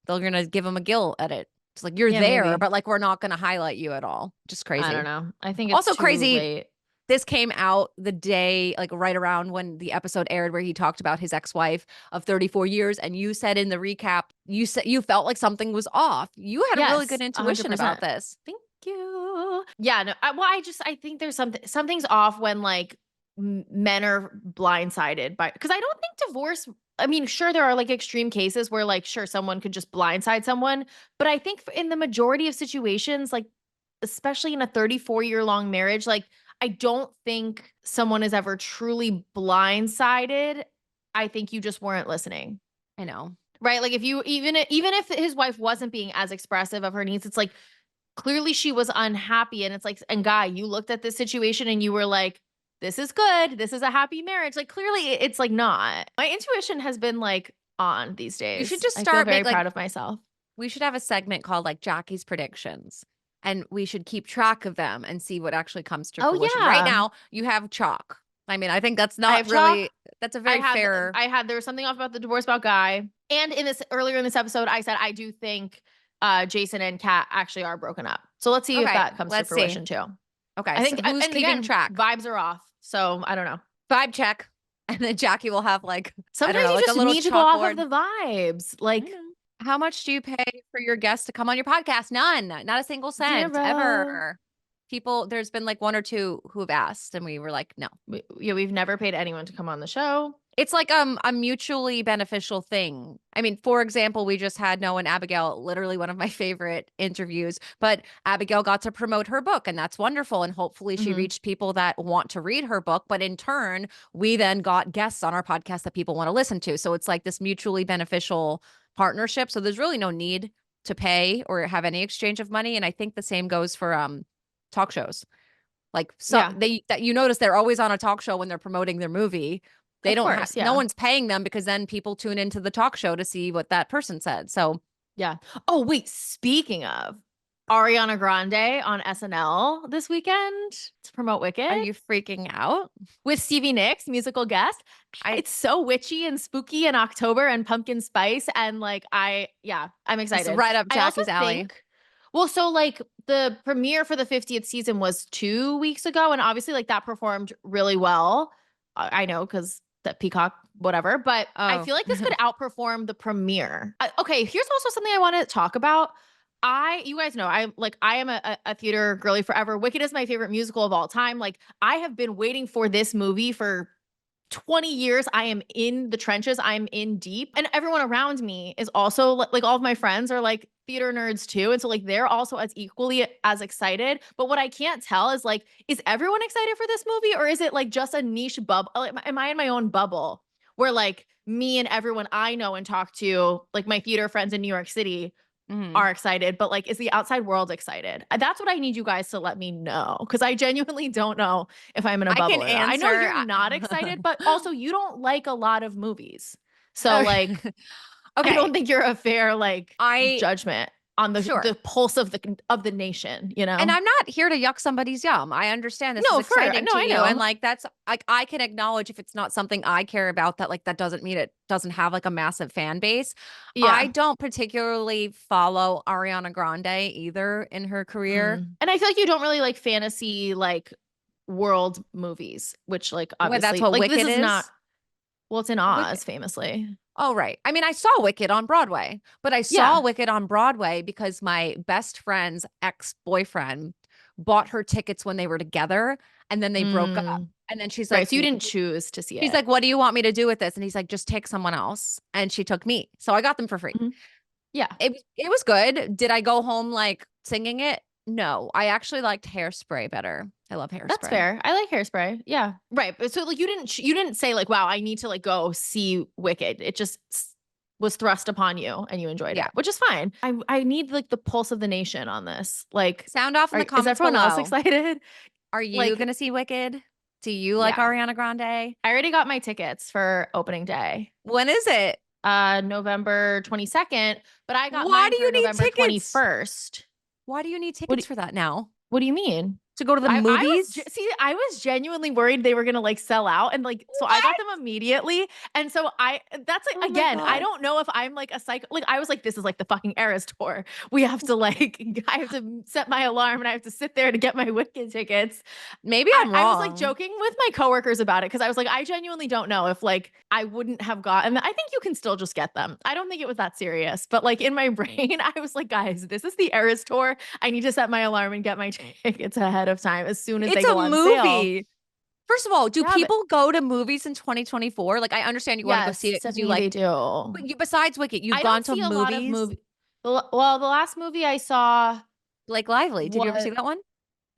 They're gonna give him a Gil edit. It's like you're Yeah, there, maybe. but like we're not gonna highlight you at all. Just crazy. I don't know. I think it's Also too crazy. late. This came out the day, like right around when the episode aired, where he talked about his ex-wife of 34 years. And you said in the recap, you said you felt like something was off. You had a really good Yes, intuition 100%. about this. Thank you. Yeah, no, I think there's something's off when like men are blindsided by, because I don't think divorce, I mean, sure, there are like extreme cases where like, sure, someone could just blindside someone. But I think in the majority of situations, like, especially in a 34-year long marriage, like, I don't think someone is ever truly blindsided. I think you just weren't listening. I know. Right? Like if you even if his wife wasn't being as expressive of her needs, it's like clearly she was unhappy. And it's like, and Guy, you looked at this situation and you were like, this is good. This is a happy marriage. Like clearly it's like not. My intuition has been like on these days. You should just I feel start very like proud of myself. we should have a segment called like Jackie's predictions. And we should keep track of them and see what actually comes to fruition. Yeah. Right now, you have chalk. I mean, I think that's not really, that's a very fair. There was something off about the divorce about Guy. And earlier in this episode, I said, I do think Jason and Kat actually are broken up. So let's see if that comes to fruition too. Okay. I think who's keeping track? Vibes are off. So I don't know. Vibe check. And then Jackie will have like, sometimes you like just need to go off of the vibes. Like, how much do you pay for your guests to come on your podcast? None, not a single cent ever. People, there's been like 1 or 2 who have asked and we were like, no. We've never paid anyone to come on the show. It's like a mutually beneficial thing. I mean, for example, we just had Noah and Abigail, literally one of my favorite interviews, but Abigail got to promote her book and that's wonderful. And hopefully she reached people that want to read her book. But in turn, we then got guests on our podcast that people want to listen to. So it's like this mutually beneficial partnership. So there's really no need to pay or have any exchange of money. And I think the same goes for talk shows. Like you notice they're always on a talk show when they're promoting their movie. They don't no one's paying them because then people tune into the talk show to see what that person said. So yeah. Oh, wait, speaking of, Ariana Grande on SNL this weekend to promote Wicked. Are you freaking out? With Stevie Nicks, musical guest. It's so witchy and spooky in October and pumpkin spice. And like, I'm excited. It's right up Jackie's alley. Well, so like the premiere for the 50th season was 2 weeks ago. And obviously like that performed really well. I know because the Peacock, whatever. But I feel like this could outperform the premiere. Okay, here's also something I want to talk about. You guys know, I am a theater girly forever. Wicked is my favorite musical of all time. Like I have been waiting for this movie for 20 years. I am in the trenches. I'm in deep. And everyone around me is also like all of my friends are like theater nerds too. And so like they're also as equally as excited. But what I can't tell is like, is everyone excited for this movie or is it like just a niche bubble? Like, am I in my own bubble where like me and everyone I know and talk to, like my theater friends in New York City are excited, but like, is the outside world excited? That's what I need you guys to let me know. Cause I genuinely don't know if I'm in a bubble. I know you're not excited, but also you don't like a lot of movies. So like, okay. I don't think you're a fair like judgment on the pulse of the nation, you know? And I'm not here to yuck somebody's yum. I understand this is exciting to you. And like, that's like, I can acknowledge if it's not something I care about that, like, that doesn't mean it doesn't have like a massive fan base. Yeah. I don't particularly follow Ariana Grande either in her career. And I feel like you don't really like fantasy, like world movies, which like obviously that's what like Wicked this is not, well, it's in Oz famously. Oh, right. I mean, I saw Wicked on Broadway, but I saw Wicked on Broadway because my best friend's ex-boyfriend bought her tickets when they were together and then they broke up. And then she's like, so you didn't choose to see it. He's like, what do you want me to do with this? And he's like, just take someone else. And she took me. So I got them for free. Yeah. It was good. Did I go home like singing it? No, I actually liked Hairspray better. I love Hairspray. That's fair. I like Hairspray. Yeah. Right. But so like you didn't say like, wow, I need to like go see Wicked. It just was thrust upon you and you enjoyed it, which is fine. I need like the pulse of the nation on this. Like sound off in the comments. Is everyone below. else excited? Are you going to see Wicked? Do you like Ariana Grande? I already got my tickets for opening day. When is it? November 22nd, but I got mine for November 21st. Why do you need tickets for that now? What do you mean? To go to the movies? I was genuinely worried they were going to like sell out and like, so I got them immediately. And so that's like, again, I don't know if I'm like a psycho, like I was like, this is like the fucking Eras tour. We have to like, I have to set my alarm and I have to sit there to get my Wicked tickets. Maybe I'm wrong. I was like joking with my coworkers about it. Cause I was like, I genuinely don't know if like I wouldn't have gotten, I think you can still just get them. I don't think it was that serious, but like in my brain, I was like, guys, this is the Eras tour. I need to set my alarm and get my tickets ahead of time as soon as they go on sale. First of all, do people go to movies in 2024? Like, I understand you want to go see it because you like. They do. But besides Wicked, you've gone to movies. Well, the last movie I saw, Blake Lively. Did you ever see that one?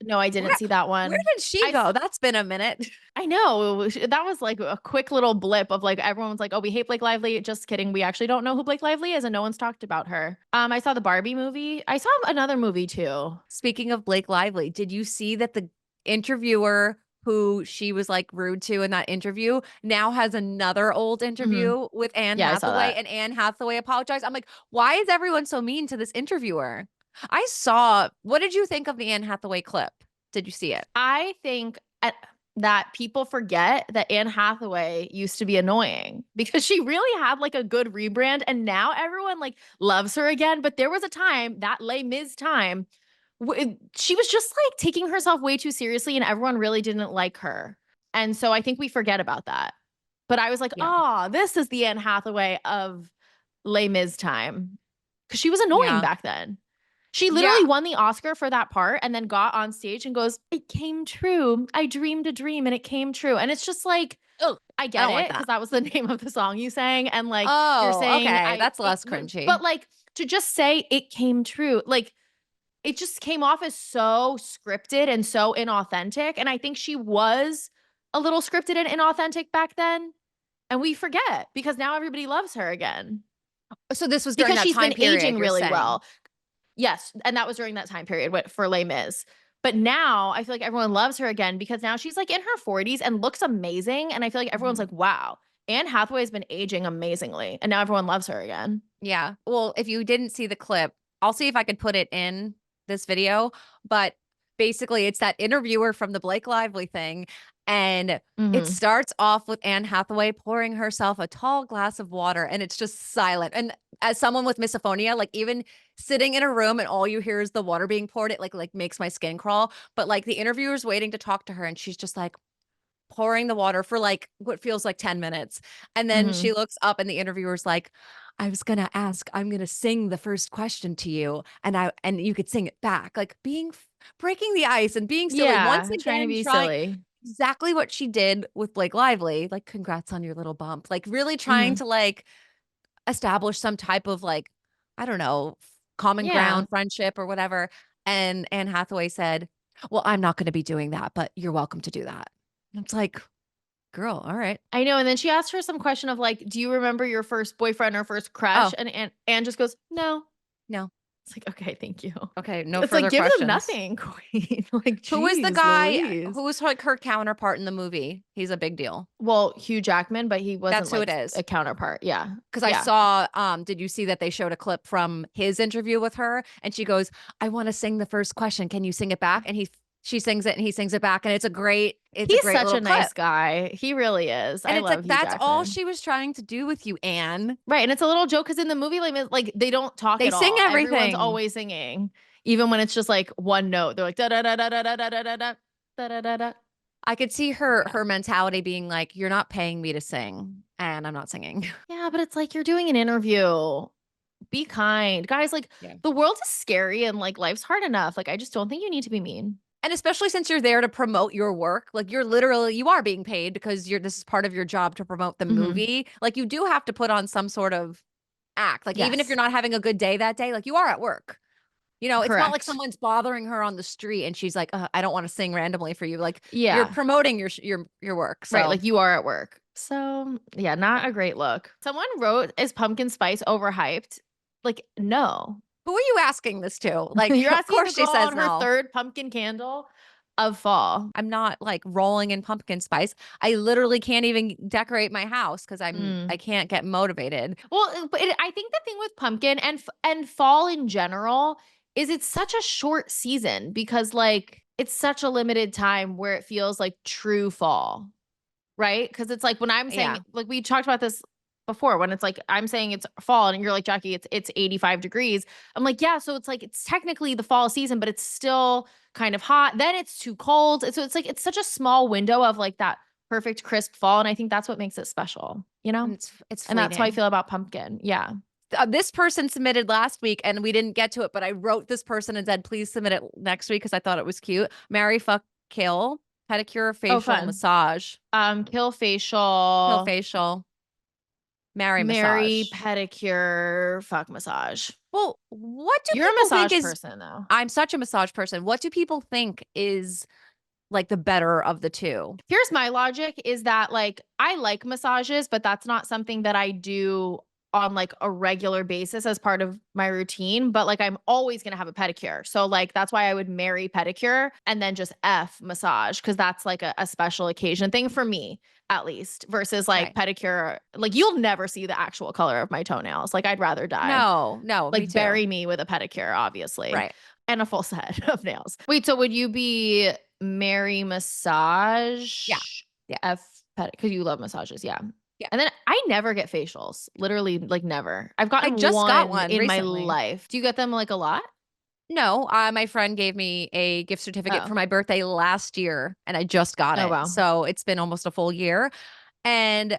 No, I didn't see that one. Where did she go? That's been a minute. I know. That was like a quick little blip of like, everyone's like, oh, we hate Blake Lively. Just kidding. We actually don't know who Blake Lively is and no one's talked about her. I saw the Barbie movie. I saw another movie too. Speaking of Blake Lively, did you see that the interviewer who she was like rude to in that interview now has another old interview with Anne Hathaway, and Anne Hathaway apologized? I'm like, why is everyone so mean to this interviewer? What did you think of the Anne Hathaway clip? Did you see it? I think that people forget that Anne Hathaway used to be annoying because she really had like a good rebrand and now everyone like loves her again. But there was a time, that Les Mis time, she was just like taking herself way too seriously and everyone really didn't like her. And so I think we forget about that. But I was like, oh, this is the Anne Hathaway of Les Mis time. Because she was annoying back then. She literally won the Oscar for that part and then got on stage and goes, it came true. I dreamed a dream and it came true. And it's just like, oh, I get it because that was the name of the song you sang. And like, you're saying, okay, that's less cringy. But like to just say it came true, like it just came off as so scripted and so inauthentic. And I think she was a little scripted and inauthentic back then. And we forget because now everybody loves her again. So this was during that time period. Because she's been aging really well. Yes. And that was during that time period for Les Mis. But now I feel like everyone loves her again because now she's like in her 40s and looks amazing. And I feel like everyone's like, wow, Anne Hathaway has been aging amazingly. And now everyone loves her again. Yeah. Well, if you didn't see the clip, I'll see if I could put it in this video, but basically it's that interviewer from the Blake Lively thing. And it starts off with Anne Hathaway pouring herself a tall glass of water, and it's just silent. And as someone with misophonia, like even sitting in a room and all you hear is the water being poured, it like makes my skin crawl. But like the interviewer's waiting to talk to her, and she's just like pouring the water for like what feels like 10 minutes. And then she looks up and the interviewer's like, I was gonna ask, I'm gonna sing the first question to you, and you could sing it back, like breaking the ice and being silly. Once Yeah, trying to again, be silly. exactly what she did with Blake Lively, like congrats on your little bump, like really trying to like establish some type of like, I don't know, common Yeah. ground, friendship or whatever. And Anne Hathaway said, well, I'm not going to be doing that, but you're welcome to do that. And it's like, girl, all right. I know. And then she asked her some question of like, do you remember your first boyfriend or first crush? Oh. And Anne just goes, no. No. It's like, okay, thank you. Okay, no It's further like, give questions. them nothing, queen. Like, Who was the geez guy Louise. who was like her counterpart in the movie? He's a big deal. Well, Hugh Jackman, but he wasn't That's who like it is. a counterpart. Yeah. Because I saw, did you see that they showed a clip from his interview with her? And she goes, I want to sing the first question. Can you sing it back? And she sings it and he sings it back. And it's a great He's such little a nice clip. guy. He really is. And I it's love like, Hugh that's all Jackman. she was trying to do with you, Anne. Right. And it's a little joke because in the movie, like they don't talk They at sing all. everything. Everyone's always singing. Even when it's just like one note. They're like da da da da da da da da da da da da da. I could see her mentality being like, you're not paying me to sing and I'm not singing. Yeah, but it's like you're doing an interview. Be kind. Guys, like the world is scary and like life's hard enough. Like I just don't think you need to be mean. And especially since you're there to promote your work, like you are being paid because this is part of your job to promote the movie. Like you do have to put on some sort of act. Like even if you're not having a good day that day, like you are at work. You know, it's not like someone's bothering her on the street and she's like, I don't want to sing randomly for you. Like you're promoting your work. So. Right, like you are at work. So yeah, not a great look. Someone wrote, is pumpkin spice overhyped? Like, no. Who are you asking this to? Like, you're of course she says on no. Her third pumpkin candle of fall. I'm not like rolling in pumpkin spice. I literally can't even decorate my house because I can't get motivated. Well, but I think the thing with pumpkin and fall in general is it's such a short season because like it's such a limited time where it feels like true fall, right? Because it's like when I'm saying like we talked about this before when it's like I'm saying it's fall and you're like, Jackie, it's 85 degrees. I'm like, yeah, so it's like it's technically the fall season, but it's still kind of hot. Then it's too cold. So it's like it's such a small window of like that perfect crisp fall, and I think that's what makes it special, you know? It's and that's how I feel about pumpkin. Yeah. This person submitted last week and we didn't get to it, but I wrote this person and said, please submit it next week because I thought it was cute. Marry, fuck, kill, pedicure, facial, massage. Kill facial. Kill facial. Marry pedicure, fuck massage. Well, what do You're people a massage think is, person though. I'm such a massage person. What do people think is like the better of the two? Here's my logic is that like I like massages, but that's not something that I do on like a regular basis as part of my routine, but like I'm always going to have a pedicure. So like that's why I would marry pedicure and then just F massage because that's like a special occasion thing for me at least versus like pedicure. Like you'll never see the actual color of my toenails. Like I'd rather die. No, like bury me with a pedicure, obviously. Right. And a full set of nails. Wait, so would you be marry massage? Yeah. F pedicure because you love massages. Yeah. Yeah. And then I never get facials. Literally, like never. I've gotten got one in recently. my life. Do you get them like a lot? No, my friend gave me a gift certificate for my birthday last year and I just got it. Wow. So it's been almost a full year. And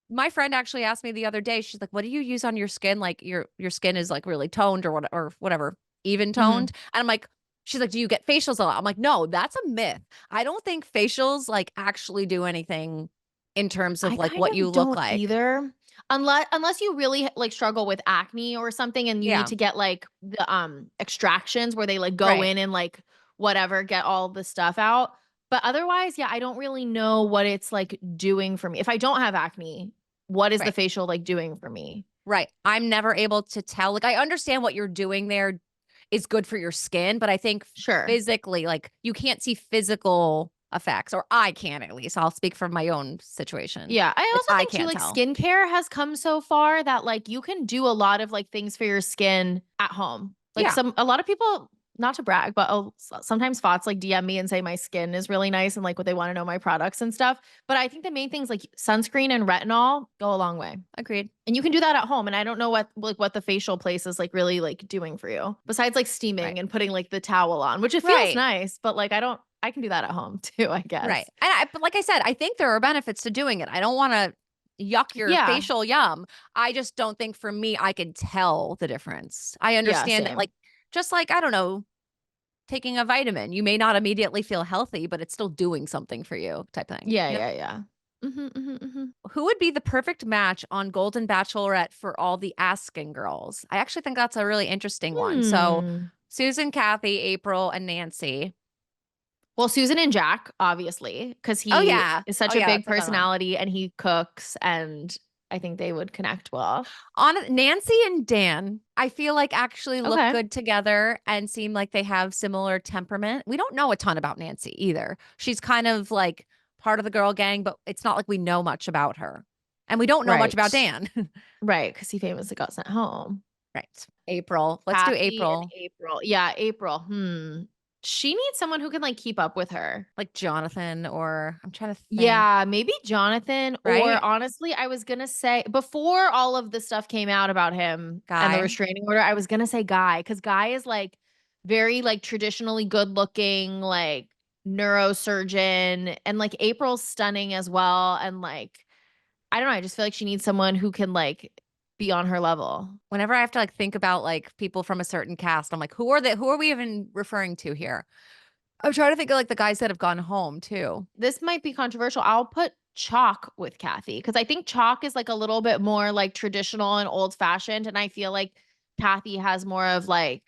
my friend actually asked me the other day, she's like, what do you use on your skin? Like your skin is like really toned or whatever, even toned. And I'm like, she's like, do you get facials a lot? I'm like, no, that's a myth. I don't think facials like actually do anything in terms of like what you look like either. Unless you really like struggle with acne or something and you need to get like the extractions where they like go in and like whatever, get all the stuff out. But otherwise, I don't really know what it's like doing for me. If I don't have acne, what is the facial like doing for me? Right. I'm never able to tell. Like I understand what you're doing there is good for your skin, but I think physically, like you can't see physical effects, or I can at least. I'll speak from my own situation. Yeah. I also think too, like skincare has come so far that like you can do a lot of like things for your skin at home. Like a lot of people not to brag, but sometimes FOTs like DM me and say my skin is really nice and like what they want to know my products and stuff. But I think the main things like sunscreen and retinol go a long way. Agreed. And you can do that at home. And I don't know what the facial place is like really like doing for you besides like steaming and putting like the towel on, which it feels nice, but like I can do that at home too, I guess. Right. And but like I said, I think there are benefits to doing it. I don't want to yuck your facial yum. I just don't think for me, I could tell the difference. I understand that, like, just like, I don't know, taking a vitamin, you may not immediately feel healthy, but it's still doing something for you type thing. Yeah. Who would be the perfect match on Golden Bachelorette for all the asking girls? I actually think that's a really interesting one. So Susan, Kathy, April, and Nancy. Well, Susan and Jack, obviously, because he is such a big personality and he cooks, and I think they would connect well. On Nancy and Dan, I feel like actually look good together and seem like they have similar temperament. We don't know a ton about Nancy either. She's kind of like part of the girl gang, but it's not like we know much about her. And we don't know much about Dan. Right, because he famously got sent home. Right. April. Let's do April. April. Yeah, April. She needs someone who can like keep up with her. Like Jonathan, or I'm trying to think. Yeah, maybe Jonathan. Or honestly, I was gonna say before all of the stuff came out about him and the restraining order, I was gonna say Guy, because Guy is like very like traditionally good looking, like neurosurgeon, and like April's stunning as well. And like, I don't know, I just feel like she needs someone who can like be on her level. Whenever I have to like think about like people from a certain cast, I'm like, who are we even referring to here? I'm trying to think of like the guys that have gone home too. This might be controversial. I'll put Chalk with Kathy, because I think Chalk is like a little bit more like traditional and old fashioned. And I feel like Kathy has more of like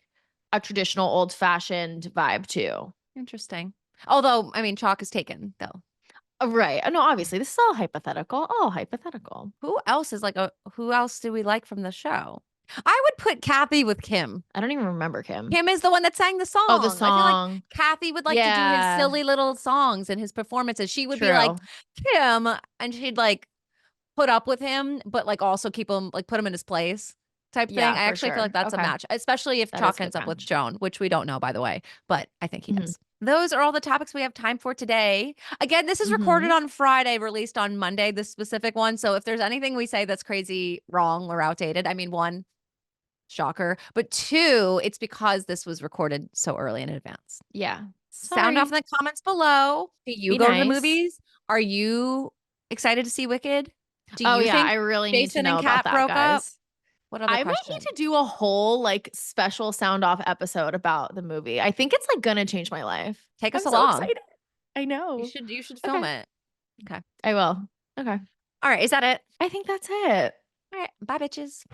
a traditional old fashioned vibe too. Interesting. Although, I mean, Chalk is taken though. Right. No, obviously this is all hypothetical. All hypothetical. Who else is like who else do we like from the show? I would put Kathy with Kim. I don't even remember Kim. Kim is the one that sang the song. Oh, the song. I feel like Kathy would like to do his silly little songs and his performances. She would be like Kim, and she'd like put up with him, but like also keep him, like put him in his place type thing. I actually feel like that's a match, especially if Chalk ends up with Joan, which we don't know, by the way, but I think he does. Those are all the topics we have time for today. Again, this is recorded on Friday, released on Monday, this specific one. So if there's anything we say that's crazy, wrong, or outdated, I mean, one, shocker, but two, it's because this was recorded so early in advance. Yeah. Sound off in the comments below. Do you go to the movies? Are you excited to see Wicked? Do you think I really need to know about that, guys. What other I might need to do a whole like special sound off episode about the movie. I think it's like gonna change my life. Take us along. So excited. I know. You should film it. Okay. I will. Okay. All right. Is that it? I think that's it. All right. Bye, bitches.